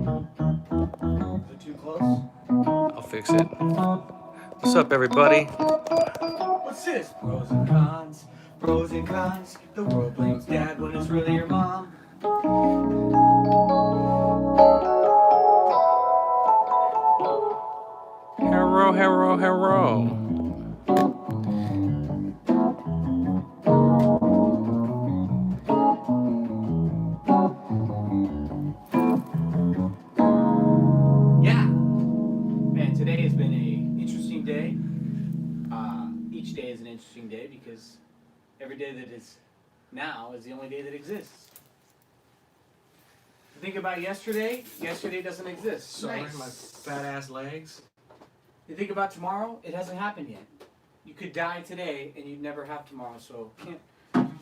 Is it too close? I'll fix it. What's up, everybody? What's this? Pros and cons. Pros and cons. The world blames dad when it's really your mom. Hello, hello, hello. Yeah. Man, today has been a interesting day. Each day is an interesting day because every day that is now is the only day that exists. Think about yesterday. Yesterday doesn't exist. Sorry, my fat ass legs. You think about tomorrow. It hasn't happened yet. You could die today and you'd never have tomorrow. So can't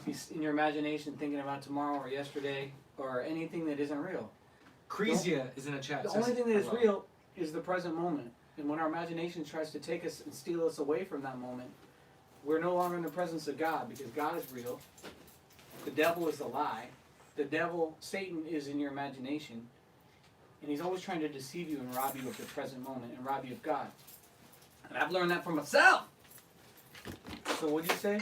be in your imagination thinking about tomorrow or yesterday or anything that isn't real. Crezia is in a chat. The only thing that is real is the present moment. And when our imagination tries to take us and steal us away from that moment, we're no longer in the presence of God because God is real. The devil is a lie. The devil, Satan, is in your imagination. And he's always trying to deceive you and rob you of the present moment and rob you of God. And I've learned that for myself. So what'd you say?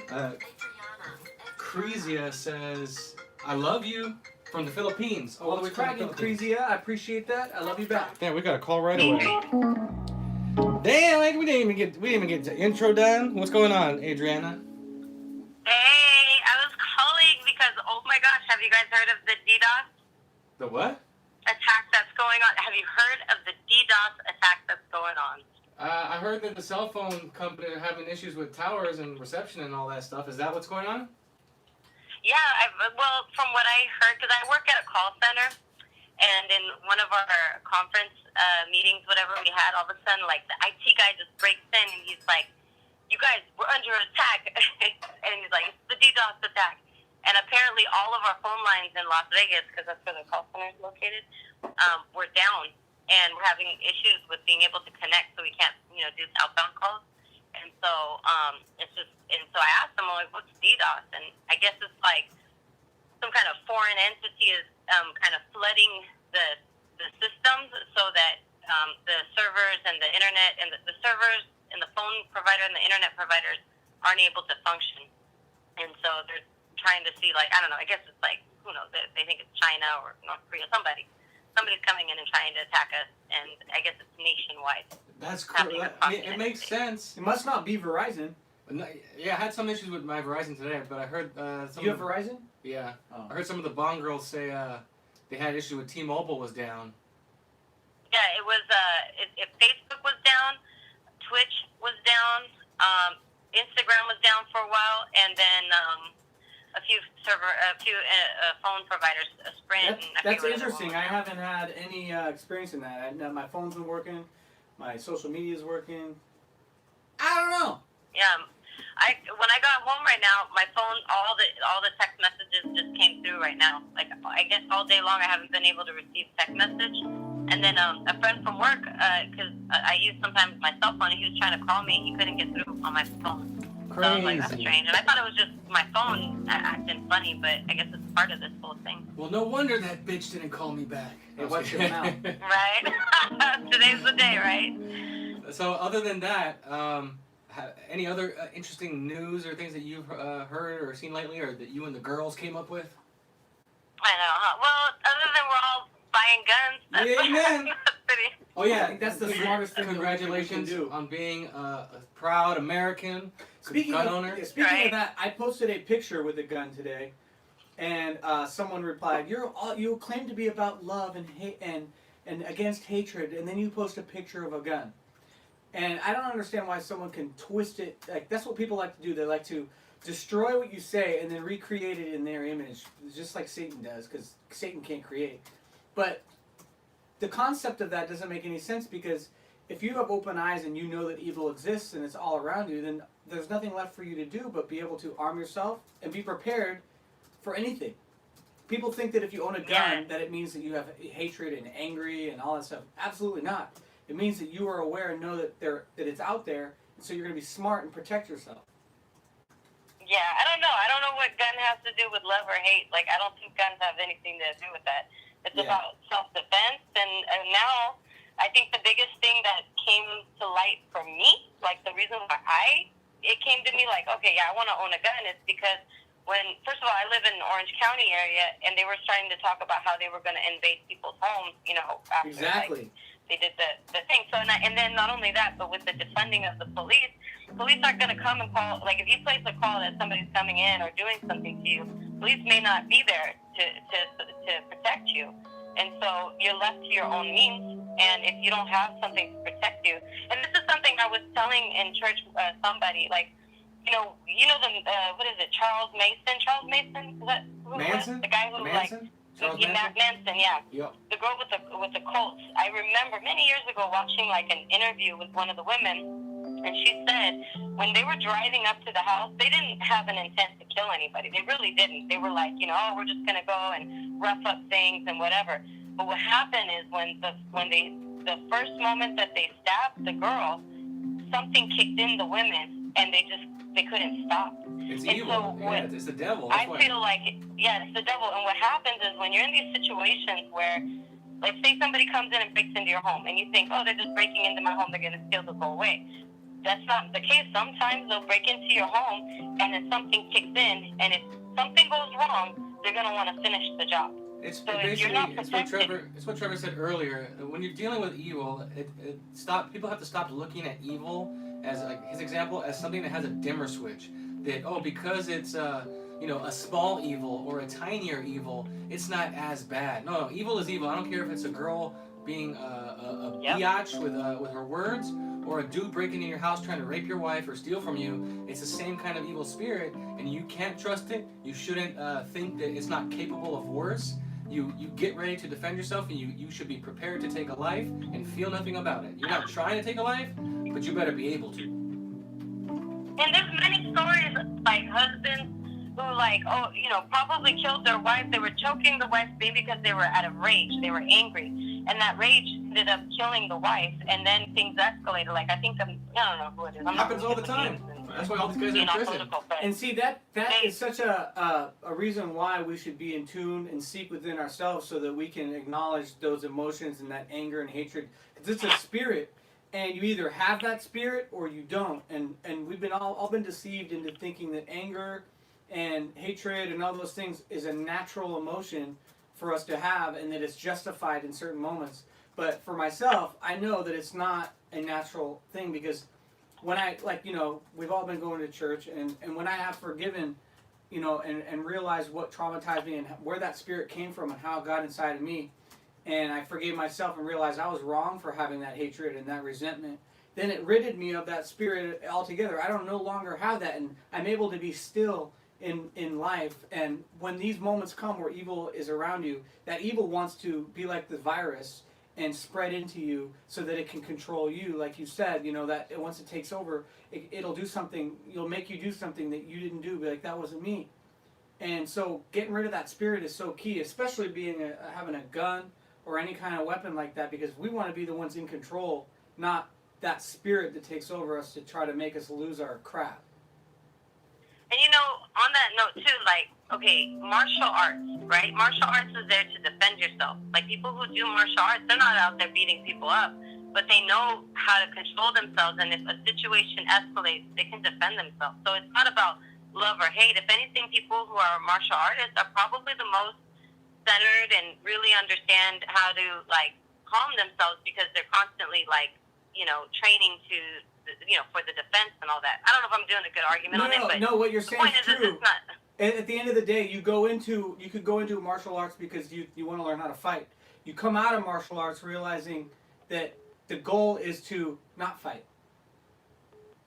Crezia says, I love you from the Philippines. All the way cracking, Crezia. I appreciate that. I love you back. Yeah, we got a call right away. Damn, like we didn't even get the intro done. What's going on, Adriana? Hey, I was calling because, oh my gosh, have you guys heard of the DDoS The what? attack that's going on? Have you heard of the DDoS attack that's going on? I heard that the cell phone company are having issues with towers and reception and all that stuff. Is that what's going on? Yeah, well, from what I heard, because I work at a call center, and in one of our conference meetings, whatever we had, all of a sudden, like, the IT guy just breaks in, and he's like, you guys, we're under attack. And he's like, it's the DDoS attack. And apparently all of our phone lines in Las Vegas, because that's where the call center is located, were down. And we're having issues with being able to connect, so we can't, do outbound calls. And so so I asked them, like, what's DDoS? And I guess it's like some kind of foreign entity is kind of flooding the systems so that the servers and the internet and the servers and the phone provider and the internet providers aren't able to function. And so they're trying to see, like, I don't know, I guess it's like, who knows, they think it's China or North Korea, somebody's coming in and trying to attack us, and I guess it's nationwide. That's cool. I mean, it makes sense. It must not be Verizon. Yeah, I had some issues with my Verizon today, but I heard some. You have Verizon? Yeah. Oh. I heard some of the Bond girls say they had issue with T-Mobile was down. Yeah, it was. If Facebook was down, Twitch was down, Instagram was down for a while, and then a few phone providers, Sprint. That's interesting. I haven't had any experience in that. My phone's been working, my social media's working. I don't know. Yeah, when I got home right now, my phone, all the text messages just came through right now. Like, I guess all day long I haven't been able to receive text message. And then a friend from work, because I use sometimes my cell phone, and he was trying to call me, he couldn't get through on my phone. Crazy. So I was like, that's strange. And I thought it was just my phone acting funny, but I guess it's part of this whole thing. Well, no wonder that bitch didn't call me back. Hey, watch your mouth. Right? Today's the day, right? So other than that, any other interesting news or things that you've heard or seen lately, or that you and the girls came up with? I know, huh? Well, other than we're all buying guns. Amen. Oh yeah, I think that's the smartest thing. Congratulations on being a proud American gun owner. Speaking of that, I posted a picture with a gun today, and someone replied, "You claim to be about love and hate and against hatred, and then you post a picture of a gun." And I don't understand why someone can twist it. Like, that's what people like to do. They like to destroy what you say and then recreate it in their image, just like Satan does, because Satan can't create. But the concept of that doesn't make any sense, because if you have open eyes and you know that evil exists and it's all around you, then there's nothing left for you to do but be able to arm yourself and be prepared for anything. People think that if you own a gun, that it means that you have hatred and angry and all that stuff. Absolutely not. It means that you are aware and know that it's out there, and so you're going to be smart and protect yourself. Yeah, I don't know. I don't know what gun has to do with love or hate. Like, I don't think guns have anything to do with that. It's about self-defense, and reason why it came to me like, okay, yeah, I want to own a gun is because when, first of all, I live in the Orange County area, and they were starting to talk about how they were going to invade people's homes, you know, after Exactly. they did the thing. So, and then not only that, but with the defunding of the police aren't going to come and call. Like, if you place a call that somebody's coming in or doing something to you, police may not be there to protect you. And so you're left to your own means. And if you don't have something to protect you, and this is something I was telling in church, somebody, like, you know the what is it, Charles Mason? Charles Mason? Is that who Manson? Was? The guy who Manson? Charles Manson, yeah. Yep. The girl with the Colts. I remember many years ago watching like an interview with one of the women, and she said when they were driving up to the house, they didn't have an intent to kill anybody. They really didn't. They were like, you know, oh, we're just gonna go and rough up things and whatever. But what happened is when the first moment that they stabbed the girl, something kicked in the women, and they couldn't stop. It's and evil. So Yeah, it's the devil. I feel like, yeah, it's the devil. And what happens is when you're in these situations where, like, say somebody comes in and breaks into your home, and you think, oh, they're just breaking into my home, they're going to steal, they'll go away. That's not the case. Sometimes they'll break into your home, and then something kicks in, and if something goes wrong, they're going to want to finish the job. It's So if basically you're not it's protected, what Trevor said earlier. When you're dealing with evil, people have to stop looking at evil as, like his example, as something that has a dimmer switch. That because it's a small evil or a tinier evil, it's not as bad. No, evil is evil. I don't care if it's a girl being a biatch with her words, or a dude breaking in your house trying to rape your wife or steal from you. It's the same kind of evil spirit, and you can't trust it. You shouldn't think that it's not capable of worse. You get ready to defend yourself, and you should be prepared to take a life and feel nothing about it. You're not trying to take a life, but you better be able to. and there's many stories like husbands who, like, oh, you know, probably killed their wife. They were choking the wife maybe because they were out of rage. They were angry. And that rage ended up killing the wife. And then things escalated. Like, I think, I don't know who it is. It happens all the time. That's why all these guys are in prison. And see, that is such a reason why we should be in tune and seek within ourselves so that we can acknowledge those emotions and that anger and hatred. Because it's a spirit, and you either have that spirit or you don't. And we've been all been deceived into thinking that anger and hatred and all those things is a natural emotion for us to have, and that it's justified in certain moments. But for myself, I know that it's not a natural thing, because when I, like, you know, we've all been going to church, and when I have forgiven, you know, and realized what traumatized me and where that spirit came from and how it got inside of me, and I forgave myself and realized I was wrong for having that hatred and that resentment, then it ridded me of that spirit altogether. I don't no longer have that, and I'm able to be still in life. And when these moments come where evil is around you, that evil wants to be like the virus and spread into you so that it can control you. Like you said, you know, that once it takes over, it'll do something. You'll make you do something that you didn't do. Be like, that wasn't me. And so getting rid of that spirit is so key, especially having a gun or any kind of weapon like that, because we want to be the ones in control, not that spirit that takes over us to try to make us lose our crap. And you know, on that note too, like, okay, martial arts, right? Martial arts is there to defend yourself. Like, people who do martial arts, they're not out there beating people up, but they know how to control themselves, and if a situation escalates, they can defend themselves. So it's not about love or hate. If anything, people who are martial artists are probably the most centered and really understand how to, like, calm themselves, because they're constantly, like, you know, training to, you know, for the defense and all that. I don't know if I'm doing a good argument on it, but no, what you're saying is true. it's not. At the end of the day, you could go into martial arts because you want to learn how to fight. You come out of martial arts realizing that the goal is to not fight.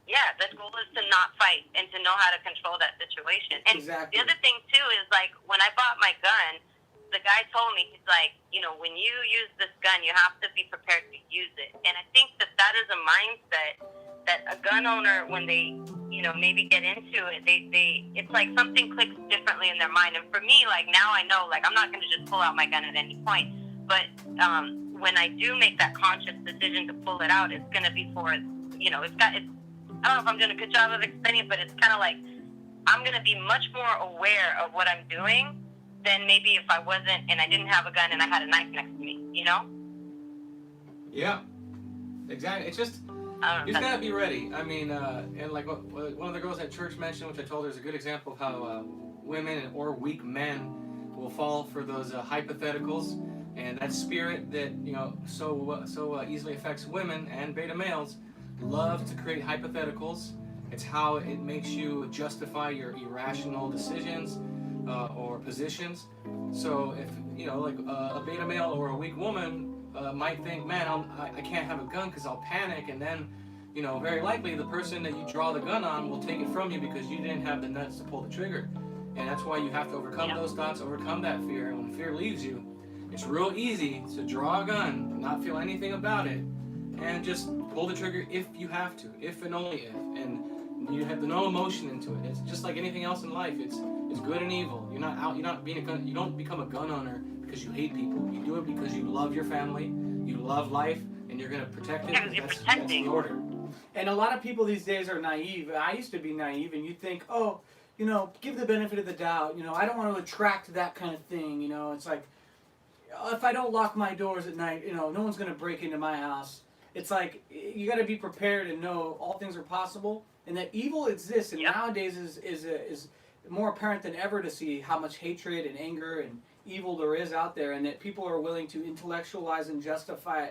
Yeah, the goal is to not fight and to know how to control that situation. And Exactly. the other thing too is, like, when I bought my gun, the guy told me, he's like, you know, when you use this gun, you have to be prepared to use it. And I think that is a mindset that a gun owner, when they, you know, maybe get into it, it's like something clicks differently in their mind. And for me, like, now I know, like, I'm not going to just pull out my gun at any point. But when I do make that conscious decision to pull it out, it's going to be for, you know, I don't know if I'm doing a good job of explaining it, but it's kind of like I'm going to be much more aware of what I'm doing than maybe if I wasn't and I didn't have a gun and I had a knife next to me, you know? Yeah, exactly. It's just, I don't You know. just gotta be ready. I mean, and like what one of the girls at church mentioned, which I told her is a good example of how women or weak men will fall for those hypotheticals, and that spirit that so easily affects women and beta males love to create hypotheticals. It's how it makes you justify your irrational decisions or positions. So if like a beta male or a weak woman might think, man, I can't have a gun because I'll panic, and then very likely the person that you draw the gun on will take it from you because you didn't have the nuts to pull the trigger. And that's why you have to overcome those thoughts, overcome that fear. And when fear leaves you, it's real easy to draw a gun, not feel anything about it, and just pull the trigger if you have to, if and only if. And you have no emotion into it. It's just like anything else in life. It's good and evil. You're not being a gun. You don't become a gun owner because you hate people. You do it because you love your family, you love life, and you're gonna protect it. Because that's the order. And a lot of people these days are naive. I used to be naive, and you think, oh, give the benefit of the doubt. I don't want to attract that kind of thing. It's like, if I don't lock my doors at night, no one's gonna break into my house. It's like you got to be prepared and know all things are possible, and that evil exists. And nowadays is more apparent than ever to see how much hatred and anger and evil there is out there, and that people are willing to intellectualize and justify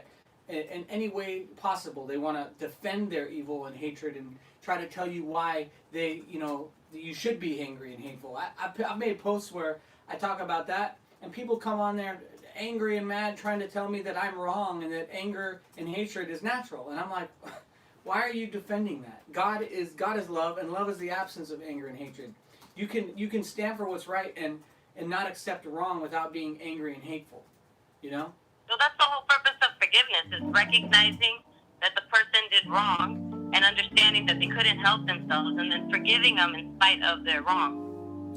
it in any way possible. They want to defend their evil and hatred and try to tell you why you should be angry and hateful. I've made posts where I talk about that, and people come on there angry and mad trying to tell me that I'm wrong and that anger and hatred is natural. And I'm like, why are you defending that? God is love, and love is the absence of anger and hatred. You can stand for what's right and not accept wrong without being angry and hateful. So that's the whole purpose of forgiveness, is recognizing that the person did wrong and understanding that they couldn't help themselves, and then forgiving them in spite of their wrong.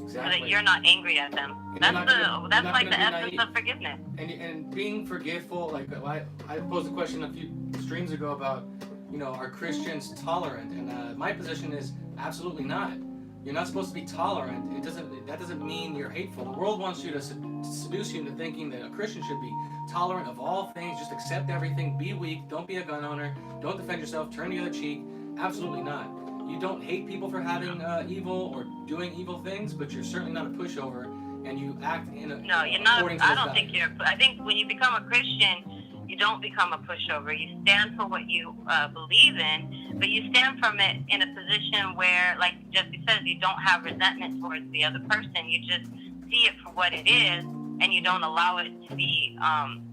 Exactly. So that you're not angry at them. That's like the essence of forgiveness. And being forgiveful, like I posed a question a few streams ago about, are Christians tolerant? And my position is absolutely not. You're not supposed to be tolerant. That doesn't mean you're hateful. The world wants you to seduce you into thinking that a Christian should be tolerant of all things, just accept everything, be weak, don't be a gun owner, don't defend yourself, turn the other cheek. Absolutely not. You don't hate people for having evil or doing evil things, but you're certainly not a pushover, and you act in a No, you're not. I don't think you're. I think when you become a Christian, you don't become a pushover. You stand for what you believe in, but you stand from it in a position where, like Jesse says, you don't have resentment towards the other person. You just see it for what it is, and you don't allow it to be.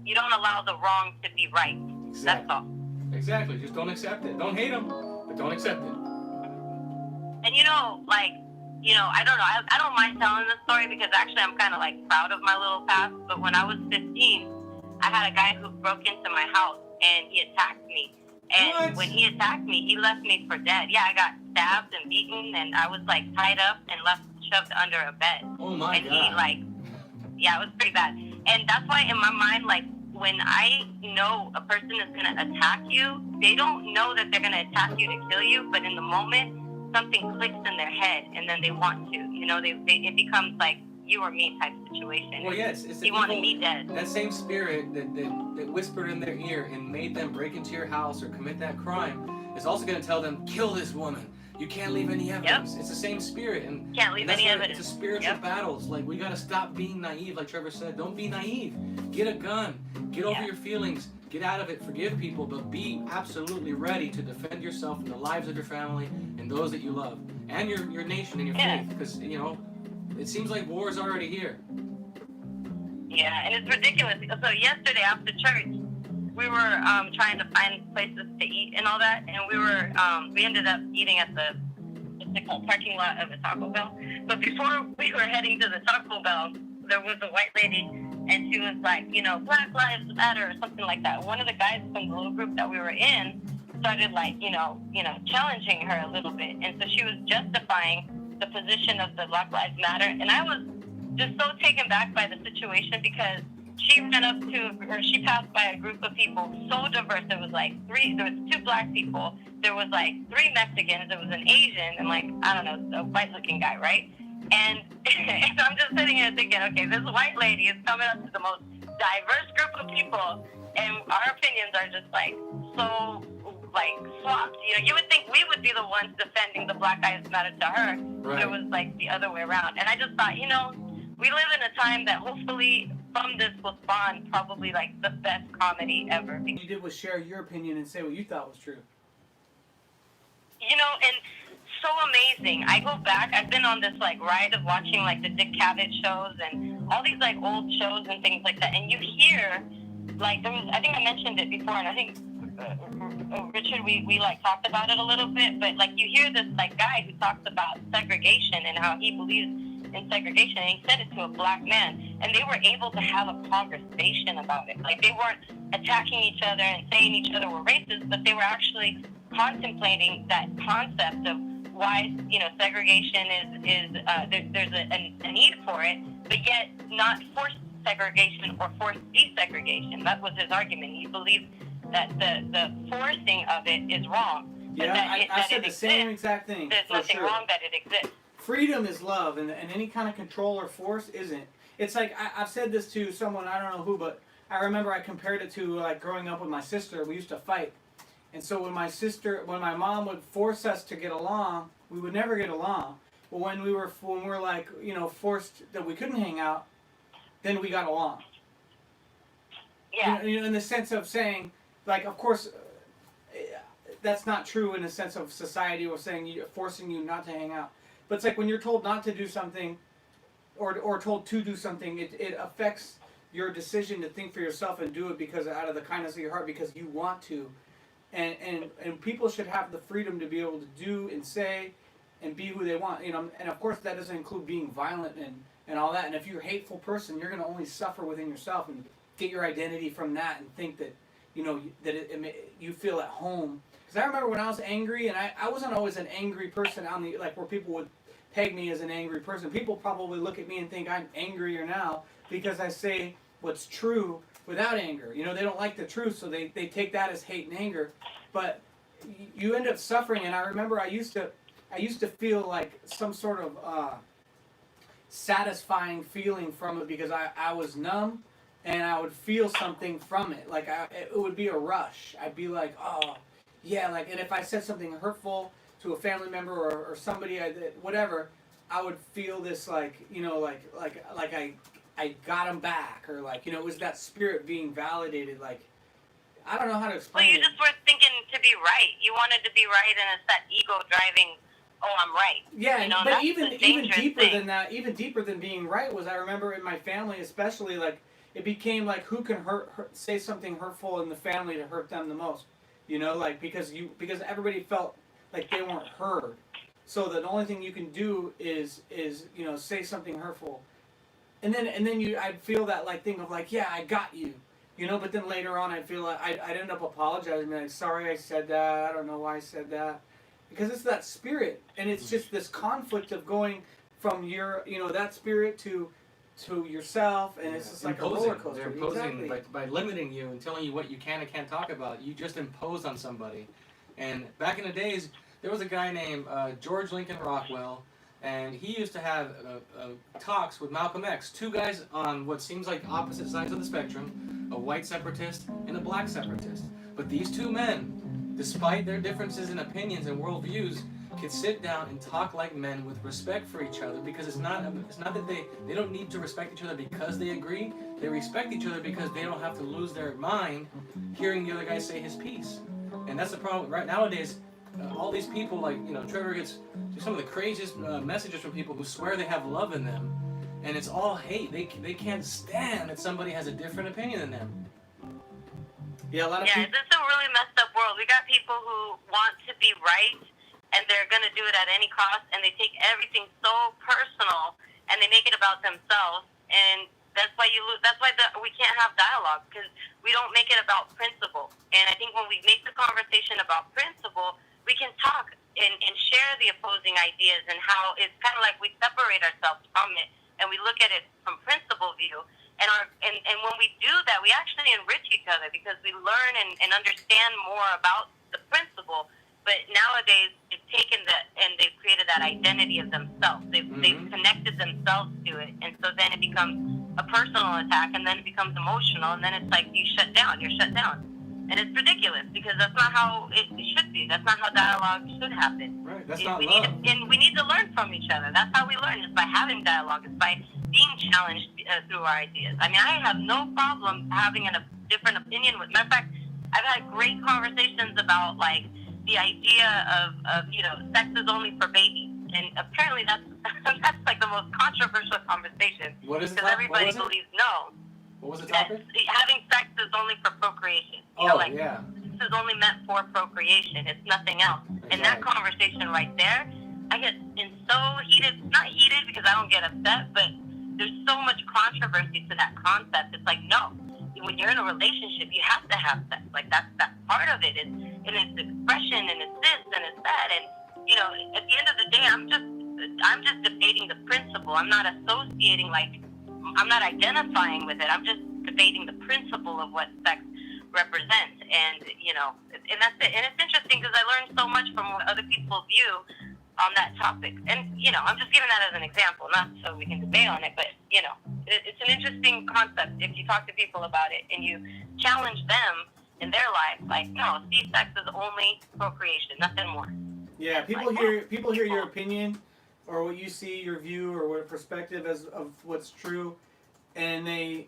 You don't allow the wrong to be right. Exactly. That's all. Exactly. Just don't accept it. Don't hate them, but don't accept it. And I don't know. I don't mind telling this story because actually I'm kind of like proud of my little past. But when I was 15, I had a guy who broke into my house and he attacked me. And when he attacked me, he left me for dead. Yeah, I got stabbed and beaten, and I was like tied up and left shoved under a bed. Oh my God. And he it was pretty bad. And that's why in my mind, like when I know a person is gonna attack you, they don't know that they're gonna attack you to kill you, but in the moment something clicks in their head, and then they want to. It becomes like you or me type situation. Well, yes, it's he wanted me dead. That same spirit that whispered in their ear and made them break into your house or commit that crime is also going to tell them, kill this woman. You can't leave any evidence. It's the same spirit, and can't leave any evidence. It's a spiritual battle. It's like we got to stop being naive, like Trevor said. Don't be naive. Get a gun. Get over your feelings. Get out of it. Forgive people, but be absolutely ready to defend yourself and the lives of your family and those that you love, and your nation and your faith. Because it seems like war is already here. Yeah, and it's ridiculous. So yesterday after church, we were trying to find places to eat and all that, and we ended up eating at the parking lot of a Taco Bell. But before we were heading to the Taco Bell, there was a white lady, and she was like, Black Lives Matter or something like that. One of the guys from the little group that we were in started challenging her a little bit, and so she was justifying the position of the Black Lives Matter, and I was just so taken back by the situation because she passed by a group of people so diverse. There was two black people, there was three Mexicans, there was an Asian, and a white looking guy, right? And so I'm just sitting here thinking, okay, this white lady is coming up to the most diverse group of people, and our opinions are just so like swapped. You know, you would think we would be the ones defending the Black Lives Matter to her, but it was like the other way around. And I just thought, you know, we live in a time that hopefully from this will spawn probably like the best comedy ever. What you did was share your opinion and say what you thought was true. You know, and so amazing. I go back, I've been on this like ride of watching like the Dick Cavett shows and all these like old shows and things like that, and you hear like there was, I think I mentioned it before, and I think Richard, we like talked about it a little bit, but like you hear this like guy who talks about segregation and how he believes in segregation, and he said it to a black man, and they were able to have a conversation about it. Like they weren't attacking each other and saying each other were racist, but they were actually contemplating that concept of why, you know, segregation is there's a need for it, but yet not forced segregation or forced desegregation. That was his argument. He believed that the forcing of it is wrong. Yeah, I said the same exact thing. There's nothing wrong that it exists. Freedom is love, and any kind of control or force isn't. It's like, I've said this to someone, I don't know who, but I remember I compared it to like growing up with my sister. We used to fight. And so when my mom would force us to get along, we would never get along. But when we were like, you know, forced that we couldn't hang out, then we got along. Yeah. You know, in the sense of saying, like, of course, that's not true in the sense of society or saying forcing you not to hang out. But it's like when you're told not to do something, or told to do something, it affects your decision to think for yourself and do it because out of the kindness of your heart because you want to. And people should have the freedom to be able to do and say and be who they want. You know, and of course that doesn't include being violent and all that. And if you're a hateful person, you're going to only suffer within yourself and get your identity from that and think that, you know, that you feel at home. Because I remember when I was angry, and I wasn't always an angry person on the, like, where people would peg me as an angry person. People probably look at me and think I'm angrier now because I say what's true without anger. You know, they don't like the truth, so they take that as hate and anger. But you end up suffering, and I remember I used to feel like some sort of satisfying feeling from it because I was numb, and I would feel something from it. Like it would be a rush. I'd be like, oh, yeah, like, and if I said something hurtful to a family member or somebody, whatever, I would feel this, like, you know, like I got them back, or like, you know, it was that spirit being validated. Like, I don't know how to explain it. Well, you just were thinking to be right. You wanted to be right, and it's that ego driving, oh, I'm right. Yeah, you know, but that's even deeper thing. than that, even deeper than being right was, I remember in my family especially, like, it became like who can say something hurtful in the family to hurt them the most. You know, like, because everybody felt like they weren't heard. So the only thing you can do is you know, say something hurtful. And then I'd feel that like thing of like, yeah, I got you. You know, but then later on I'd feel like I'd end up apologizing, like, sorry I said that, I don't know why I said that. Because it's that spirit, and it's just this conflict of going from your, you know, that spirit to yourself, and it's just like imposing. a roller coaster. They're imposing, Exactly. by limiting you and telling you what you can and can't talk about. You just impose on somebody. And back in the days, there was a guy named George Lincoln Rockwell, and he used to have talks with Malcolm X, two guys on what seems like opposite sides of the spectrum, a white separatist and a black separatist. But these two men, despite their differences in opinions and worldviews, can sit down and talk like men with respect for each other, because it's not that they don't need to respect each other because they agree. They respect each other because they don't have to lose their mind hearing the other guy say his piece. And that's the problem right nowadays. All these people, like, you know, Trevor gets some of the craziest messages from people who swear they have love in them, and it's all hate. They can't stand that somebody has a different opinion than them. Yeah, a lot of Yeah, people. this is a really messed up world. We got people who want to be right, and they're going to do it at any cost, and they take everything so personal, and they make it about themselves, and that's why we can't have dialogue, because we don't make it about principle. And I think when we make the conversation about principle, we can talk and share the opposing ideas, and how it's kind of like we separate ourselves from it, and we look at it from principle view. And when we do that, we actually enrich each other, because we learn and understand more about the principle. But nowadays, they've taken that and they've created that identity of themselves. They've connected themselves to it, and so then it becomes a personal attack, and then it becomes emotional, and then it's like you're shut down. And it's ridiculous because that's not how it should be. That's not how dialogue should happen. Right. That's It- not we love. Need to, and we need to learn from each other. That's how we learn, is by having dialogue. It's by being challenged through our ideas. I mean, I have no problem having a different opinion. Matter of fact, I've had great conversations about, like, the idea of sex is only for babies. And apparently that's that's like the most controversial conversation. What is it? Because everybody believes no. What was the That topic? having sex is only for procreation. Yeah. This is only meant for procreation. It's nothing else. And that conversation right there, I get so heated. Not heated because I don't get upset, but there's so much controversy to that concept. It's like, no, when you're in a relationship, you have to have sex. Like that's part of it. And it's expression, and it's this, and it's that. And at the end of the day, I'm just debating the principle. I'm not associating, I'm not identifying with it. I'm just debating the principle of what sex represents, and that's it. And it's interesting because I learned so much from what other people view on that topic. And I'm just giving that as an example, not so we can debate on it, but it's an interesting concept if you talk to people about it and you challenge them in their life. Like, no, see, sex is only procreation, nothing more. Yeah, people hear your opinion or what you see, your view or what perspective of what's true, and they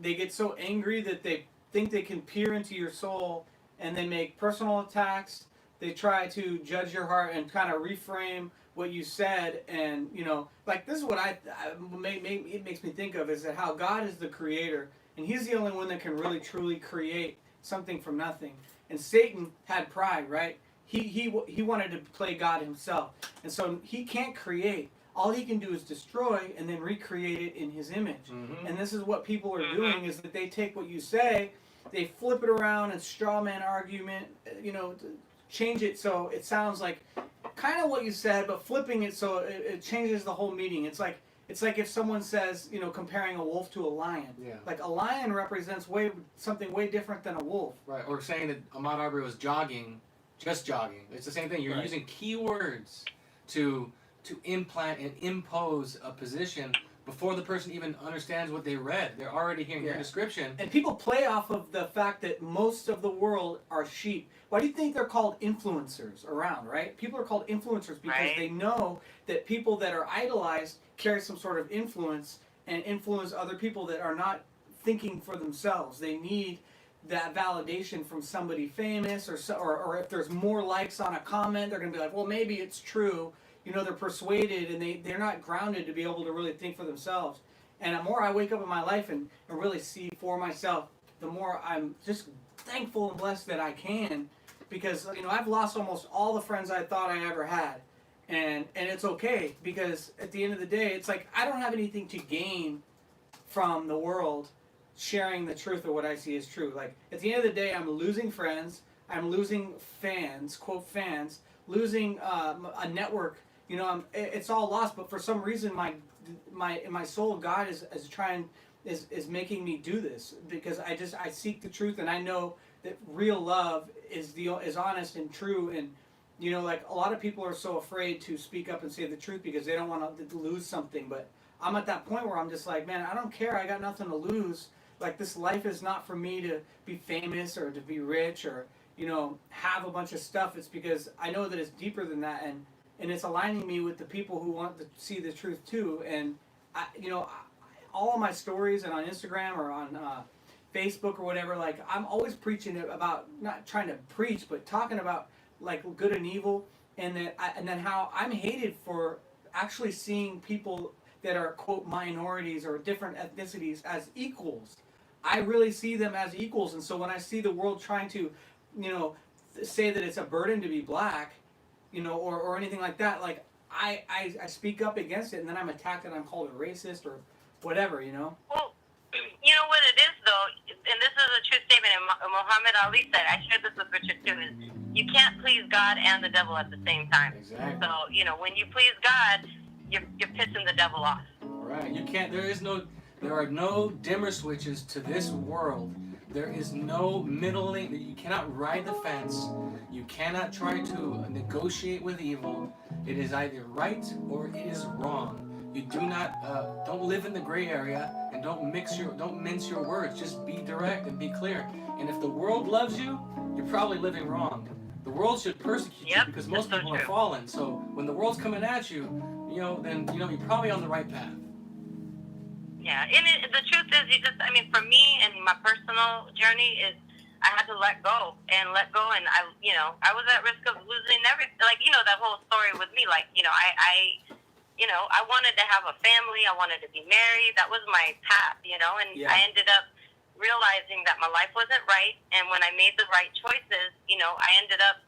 get so angry that they think they can peer into your soul, and they make personal attacks. They try to judge your heart and kind of reframe what you said, and this is what it makes me think of, is that how God is the creator, and He's the only one that can really truly create something from nothing. And Satan had pride, right? He wanted to play God himself, and so he can't create. All he can do is destroy and then recreate it in his image. Mm-hmm. And this is what people are doing, is that they take what you say, they flip it around and straw man argument, change it so it sounds like kind of what you said, but flipping it so it changes the whole meaning. It's like if someone says, comparing a wolf to a lion. Yeah. Like a lion represents something way different than a wolf. Right. Or saying that Ahmaud Arbery was just jogging. It's the same thing. You're using keywords to implant and impose a position before the person even understands what they read. They're already hearing your description. And people play off of the fact that most of the world are sheep. Why do you think they're called influencers around, right? People are called influencers because they know that people that are idolized carry some sort of influence and influence other people that are not thinking for themselves. They need that validation from somebody famous, or if there's more likes on a comment, they're going to be like, well, maybe it's true. They're persuaded, and they're not grounded to be able to really think for themselves. And the more I wake up in my life and really see for myself, the more I'm just thankful and blessed that I can, because I've lost almost all the friends I thought I ever had, and it's okay, because at the end of the day, it's like I don't have anything to gain from the world sharing the truth of what I see as true. Like at the end of the day, I'm losing friends, I'm losing fans, quote fans, losing a network. It's all lost, but for some reason, in my soul, God is making me do this, because I seek the truth, and I know that real love is honest and true. And like a lot of people are so afraid to speak up and say the truth because they don't want to lose something. But I'm at that point where I'm just like, man, I don't care. I got nothing to lose. Like, this life is not for me to be famous or to be rich or have a bunch of stuff. It's because I know that it's deeper than that, and it's aligning me with the people who want to see the truth too. And all of my stories and on Instagram or on Facebook or whatever, like I'm always preaching about, not trying to preach, but talking about like good and evil, and then how I'm hated for actually seeing people that are quote minorities or different ethnicities as equals. I really see them as equals, and so when I see the world trying to, say that it's a burden to be black, or anything like that, like I speak up against it, and then I'm attacked and I'm called a racist or whatever, Well, you know what it is though, and this is a true statement, and Muhammad Ali said, I shared this with Richard too, is you can't please God and the devil at the same time. Exactly. So, when you please God, you're pissing the devil off. Right. You can't, there are no dimmer switches to this world. There is no middling. You cannot ride the fence. You cannot try to negotiate with evil. It is either right or it is wrong. You do not, don't live in the gray area. and don't mince your words. Just be direct and be clear. And if the world loves you, you're probably living wrong. The world should persecute you because most that's so people are true. fallen. So when the world's coming at you, then you're probably on the right path. Yeah, and the truth is, for me and my personal journey is, I had to let go, and I was at risk of losing everything. Like, that whole story with me, like, I wanted to have a family, I wanted to be married, that was my path, and Yeah. I ended up realizing that my life wasn't right, and when I made the right choices, I ended up,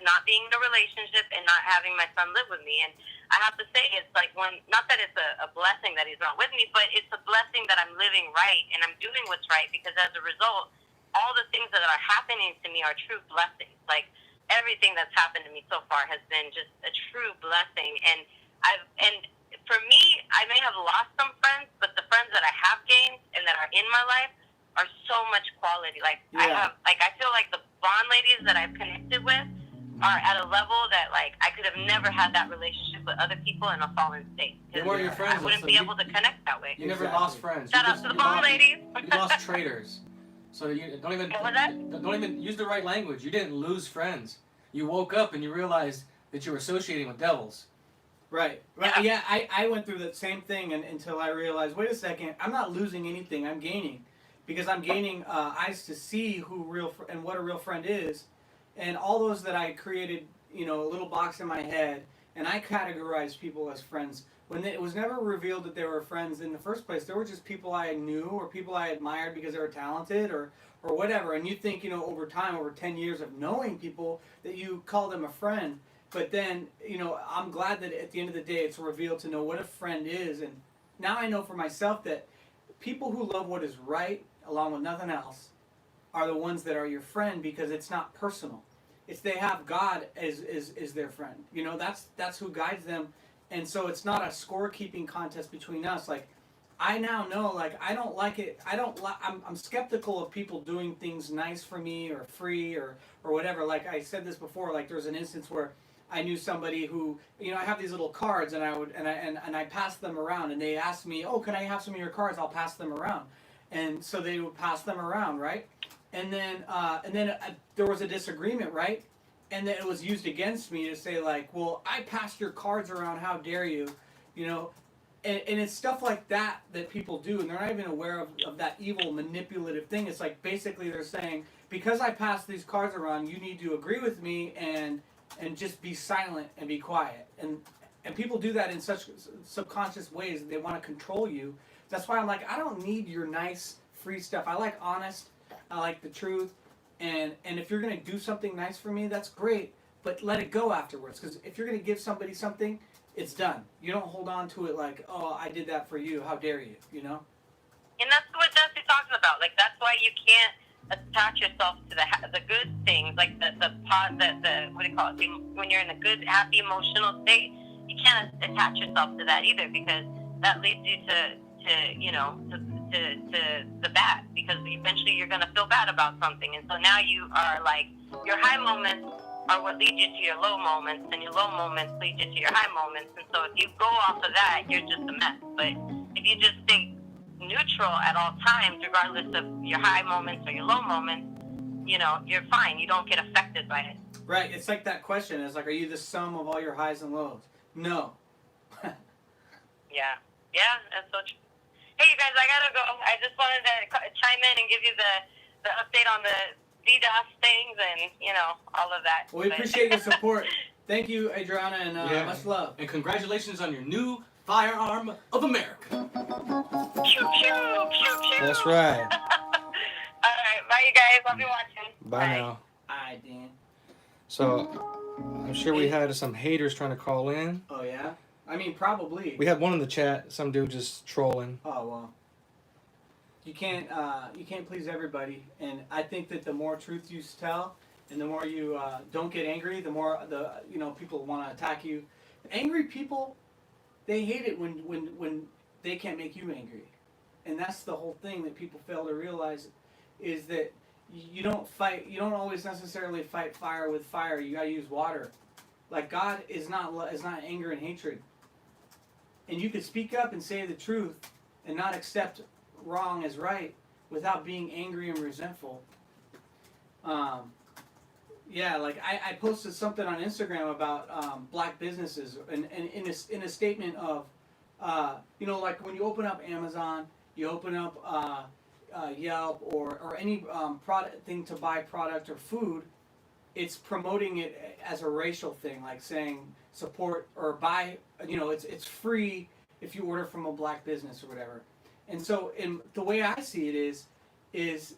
not being in a relationship and not having my son live with me. And I have to say, it's like, not that it's a blessing that he's not with me, but it's a blessing that I'm living right and I'm doing what's right, because as a result, all the things that are happening to me are true blessings. Like, everything that's happened to me so far has been just a true blessing. And for me, I may have lost some friends, but the friends that I have gained and that are in my life are so much quality. Like, Yeah. I feel like the bond ladies that I've connected with are at a level that, like, I could have never had that relationship with other people in a fallen state. They weren't your friends. I wouldn't so be able to connect that way. You never Exactly. lost friends. Shout out to the bond ladies. You lost traitors. So you don't even What was that? don't even use the right language. You didn't lose friends. You woke up and you realized that you were associating with devils. Right. Yeah, I went through that same thing until I realized, wait a second, I'm not losing anything, I'm gaining. Because I'm gaining eyes to see and what a real friend is. And all those that I created, a little box in my head, and I categorized people as friends. It was never revealed that they were friends in the first place. They were just people I knew or people I admired because they were talented or whatever. And you think, over time, over 10 years of knowing people, that you call them a friend. But then, I'm glad that at the end of the day, it's revealed to know what a friend is. And now I know for myself that people who love what is right, along with nothing else, are the ones that are your friend, because it's not personal. It's they have God as their friend. That's who guides them. And so it's not a scorekeeping contest between us. Like, I now know, like, I don't like it. I'm skeptical of people doing things nice for me or free or whatever. Like I said this before, like there was an instance where I knew somebody who, I have these little cards and I passed them around, and they asked me, "Oh, can I have some of your cards? I'll pass them around." And so they would pass them around, right? And then there was a disagreement, right? And then it was used against me to say, like, well, I passed your cards around, how dare you, And it's stuff like that people do, and they're not even aware of that evil, manipulative thing. It's like, basically they're saying, because I passed these cards around, you need to agree with me and just be silent and be quiet. And people do that in such subconscious ways that they want to control you. That's why I'm like, I don't need your nice, free stuff. I like honest, I like the truth. And if you're going to do something nice for me, that's great, but let it go afterwards. Because if you're going to give somebody something, it's done. You don't hold on to it like, oh, I did that for you. How dare you, And that's what Jesse talks about. Like, that's why you can't attach yourself to the good things, like the what do you call it? When you're in a good, happy, emotional state, you can't attach yourself to that either, because that leads you to the bad, because eventually you're going to feel bad about something. And so now you are like, your high moments are what lead you to your low moments, and your low moments lead you to your high moments. And so if you go off of that, you're just a mess. But if you just stay neutral at all times, regardless of your high moments or your low moments, you're fine. You don't get affected by it. Right. It's like that question. It's like, are you the sum of all your highs and lows? No. Yeah, that's so true. Hey, you guys, I gotta go. I just wanted to chime in and give you the update on the DDoS things and, all of that. Well, we appreciate your support. Thank you, Adriana, and much love. And congratulations on your new firearm of America. Pew, pew, pew, pew. That's right. All right, bye, you guys. I'll be watching. Bye now. Hi, Dan. So, I'm sure we had some haters trying to call in. Oh, yeah? I mean, probably. We had one in the chat, some dude just trolling. Oh, well. You can't please everybody, and I think that the more truth you tell, and the more you don't get angry, the more people want to attack you. Angry people, they hate it when they can't make you angry, and that's the whole thing that people fail to realize, is that you don't always necessarily fight fire with fire. You gotta use water. Like, God is not anger and hatred, and you can speak up and say the truth, and not accept wrong as right without being angry and resentful. Yeah, like I posted something on Instagram about black businesses, and in a statement of, like when you open up Amazon, you open up Yelp or any product thing to buy product or food, it's promoting it as a racial thing, like saying support or buy. It's free if you order from a black business or whatever. And so, in the way I see it is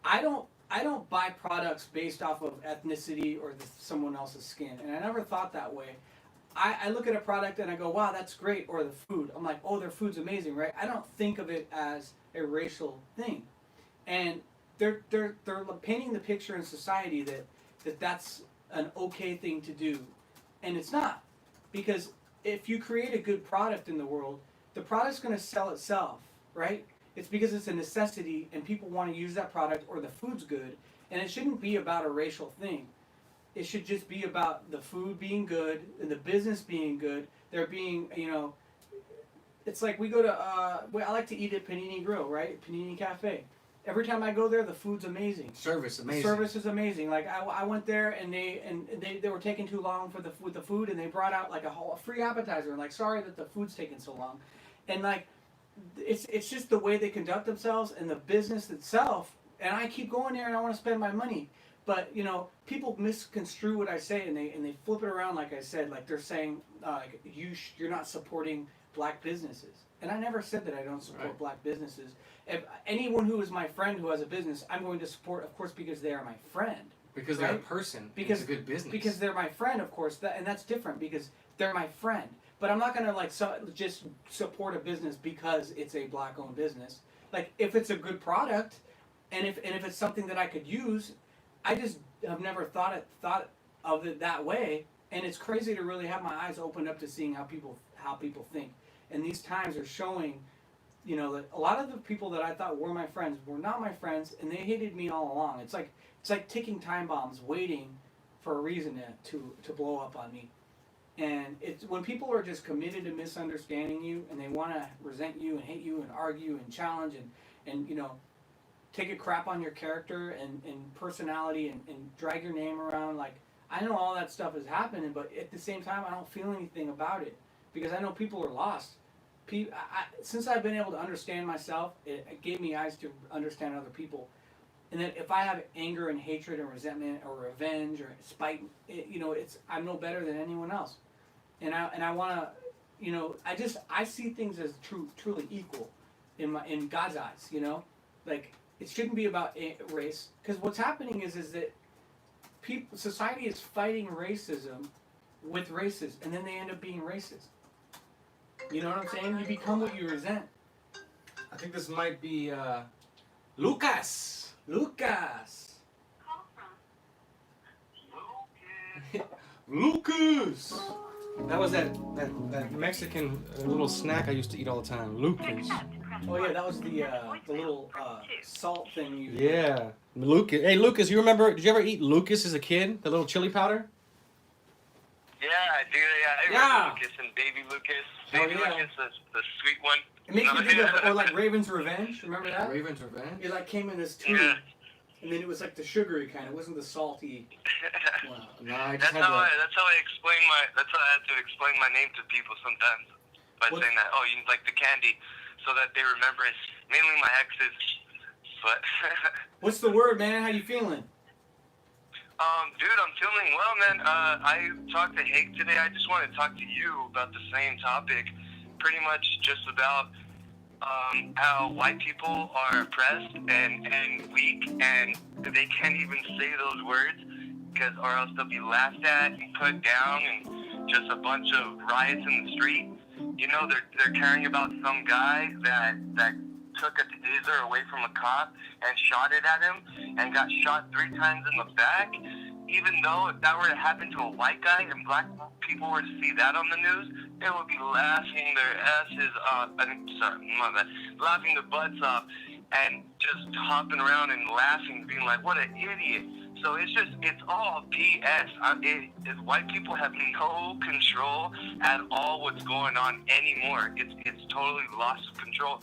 I don't buy products based off of ethnicity or someone else's skin, and I never thought that way. I look at a product and I go, wow, that's great, or the food. I'm like, oh, their food's amazing, right? I don't think of it as a racial thing, and they're painting the picture in society that's an okay thing to do, and it's not, because if you create a good product in the world, the product's going to sell itself, right? It's because it's a necessity and people want to use that product, or the food's good, and it shouldn't be about a racial thing. It should just be about the food being good and the business being good. There being, it's like we go to, I like to eat at Panini Grill, right? Panini Cafe. Every time I go there, the food's amazing. Service amazing. The service is amazing. Like I went there and they were taking too long with the food, and they brought out like a free appetizer. And like, sorry that the food's taking so long, and like, it's just the way they conduct themselves and the business itself. And I keep going there and I want to spend my money, but people misconstrue what I say, and they flip it around, like I said, like they're saying you're not supporting black businesses. And I never said that I don't support black businesses. If anyone who is my friend who has a business, I'm going to support, of course, because they are my friend. Because they're a person. Because it's a good business. Because they're my friend, of course, and that's different because they're my friend. But I'm not going to just support a business because it's a black-owned business. Like, if it's a good product, and if it's something that I could use, I just have never thought of it that way. And it's crazy to really have my eyes opened up to seeing how people think. And these times are showing, that a lot of the people that I thought were my friends were not my friends, and they hated me all along. It's like ticking time bombs, waiting for a reason to blow up on me. And it's when people are just committed to misunderstanding you, and they want to resent you and hate you and argue and challenge and take a crap on your character and personality and drag your name around. Like, I know all that stuff is happening, but at the same time, I don't feel anything about it because I know people are lost. Since I've been able to understand myself, it gave me eyes to understand other people. And that if I have anger and hatred and resentment or revenge or spite, I'm no better than anyone else. And I want to, I see things as truly equal in God's eyes. Like, it shouldn't be about race, because what's happening is that society is fighting racism with racists, and then they end up being racist. You know what I'm saying? You become what you resent. I think this might be Lucas. Lucas. Lucas. That was that Mexican little snack I used to eat all the time. Lucas. Oh yeah, that was the little salt thing you. Yeah, Lucas. Hey Lucas, you remember? Did you ever eat Lucas as a kid? The little chili powder. Yeah, I do. Yeah, I remember Lucas and Baby Lucas. Baby Lucas, the sweet one. It makes me think of, or like Raven's Revenge. Remember that? Raven's Revenge. It like came in this tube, and then it was like the sugary kind. It wasn't the salty. Wow. No, that's how I explain my. That's how I have to explain my name to people sometimes by saying that. Oh, you like the candy, so that they remember it. Mainly my exes, but. What's the word, man? How you feeling? Dude, I'm feeling well, man. I talked to Hake today. I just want to talk to you about the same topic. Pretty much just about how white people are oppressed and weak, and they can't even say those words, because or else they'll be laughed at and put down, and just a bunch of riots in the street. They're caring about some guy that took a taser away from a cop and shot it at him and got shot 3 times in the back. Even though if that were to happen to a white guy and black people were to see that on the news, they would be laughing their asses off. Laughing their butts off and just hopping around and laughing, being like, what an idiot. So it's all BS. White people have no control at all what's going on anymore. It's totally lost control.